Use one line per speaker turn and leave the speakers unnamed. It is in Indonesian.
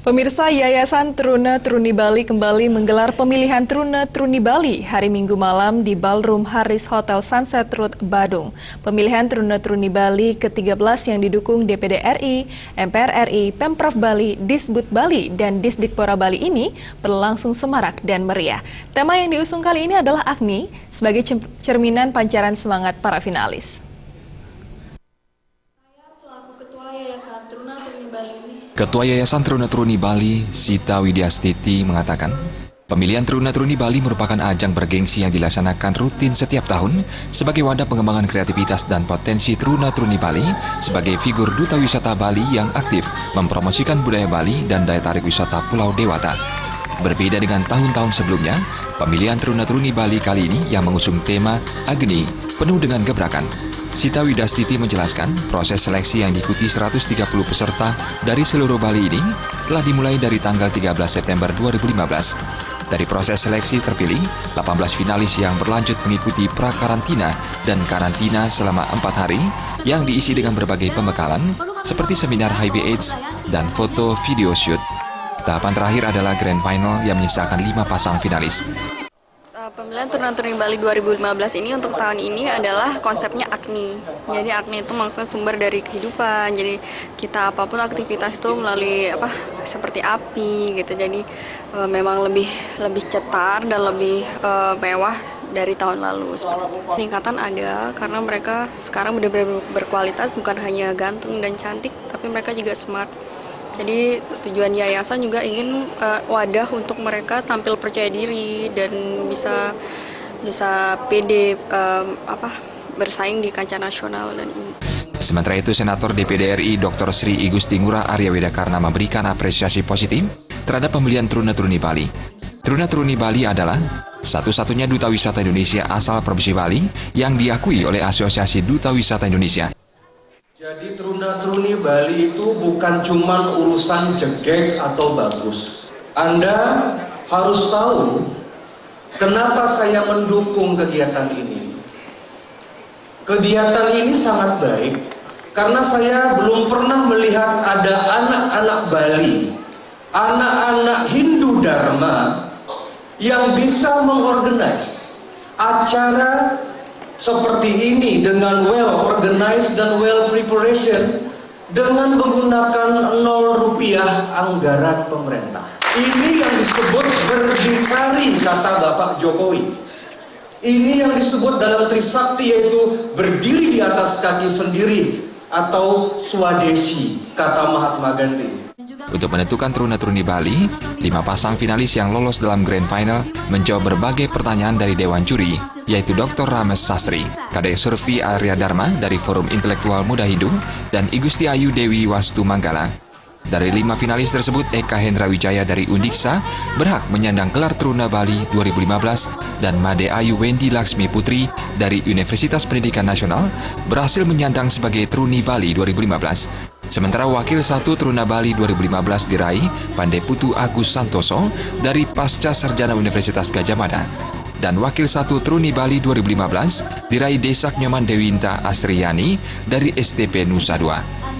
Pemirsa, Yayasan Truna Truni Bali kembali menggelar pemilihan Truna Truni Bali hari Minggu malam di Ballroom Haris Hotel Sunset Road, Badung. Pemilihan Truna Truni Bali ke-13 yang didukung DPD RI, MPR RI, Pemprov Bali, Disbud Bali, dan Disdikpora Bali ini berlangsung semarak dan meriah. Tema yang diusung kali ini adalah Agni sebagai cerminan pancaran semangat para finalis.
Ketua Yayasan Truna Truni Bali, Sita Widyastiti, mengatakan, pemilihan Truna Truni Bali merupakan ajang bergengsi yang dilaksanakan rutin setiap tahun sebagai wadah pengembangan kreativitas dan potensi Truna Truni Bali sebagai figur duta wisata Bali yang aktif mempromosikan budaya Bali dan daya tarik wisata Pulau Dewata. Berbeda dengan tahun-tahun sebelumnya, pemilihan Truna Truni Bali kali ini yang mengusung tema Agni penuh dengan gebrakan. Sita Widyastiti menjelaskan proses seleksi yang diikuti 130 peserta dari seluruh Bali ini telah dimulai dari tanggal 13 September 2015. Dari proses seleksi terpilih 18 finalis yang berlanjut mengikuti pra-karantina dan karantina selama 4 hari yang diisi dengan berbagai pembekalan seperti seminar HIV/AIDS dan foto video shoot. Tahapan terakhir adalah Grand Final yang menyisakan 5 pasang finalis.
Pemilihan Truna Truni Bali 2015 ini untuk tahun ini adalah konsepnya Agni. Jadi Agni itu maksudnya sumber dari kehidupan. Jadi kita apapun aktivitas itu melalui seperti api gitu. Jadi memang lebih cetar dan lebih mewah dari tahun lalu. Peningkatan ada karena mereka sekarang benar-benar berkualitas, bukan hanya ganteng dan cantik, tapi mereka juga smart. Jadi tujuan yayasan juga ingin wadah untuk mereka tampil percaya diri dan bisa pede bersaing di kancah nasional dan ini.
Sementara itu, Senator DPD RI Dr. Sri Igusti Ngurah Arya Widakarna memberikan apresiasi positif terhadap pemilihan Truna Truni Bali. Truna Truni Bali adalah satu-satunya duta wisata Indonesia asal Provinsi Bali yang diakui oleh Asosiasi Duta Wisata Indonesia.
Jadi Truna Truni Bali itu bukan cuma urusan jegek atau bagus. Anda harus tahu kenapa saya mendukung kegiatan ini. Kegiatan ini sangat baik karena saya belum pernah melihat ada anak-anak Bali, anak-anak Hindu Dharma yang bisa mengorganize acara seperti ini dengan well organized dan well preparation dengan menggunakan 0 rupiah anggaran pemerintah. Ini yang disebut berdikari, kata Bapak Jokowi. Ini yang disebut dalam Trisakti, yaitu berdiri di atas kaki sendiri atau Swadesi, kata Mahatma Gandhi.
Untuk menentukan Truna Truni Bali, 5 pasang finalis yang lolos dalam Grand Final menjawab berbagai pertanyaan dari Dewan Juri, yaitu Dr. Rames Sasri, Kadek Surfi Arya Dharma dari Forum Intelektual Muda Hindu, dan Igusti Ayu Dewi Wastu Manggala. Dari 5 finalis tersebut, Eka Hendra Wijaya dari Undiksa berhak menyandang gelar Truna Bali 2015 dan Made Ayu Wendy Laksmi Putri dari Universitas Pendidikan Nasional berhasil menyandang sebagai Truni Bali 2015. Sementara Wakil 1 Truna Bali 2015 diraih Pandai Putu Agus Santoso dari Pasca Sarjana Universitas Gadjah Mada. Dan Wakil 1 Truni Bali 2015 diraih Desak Nyoman Dewinta Asriyani dari STP Nusa 2.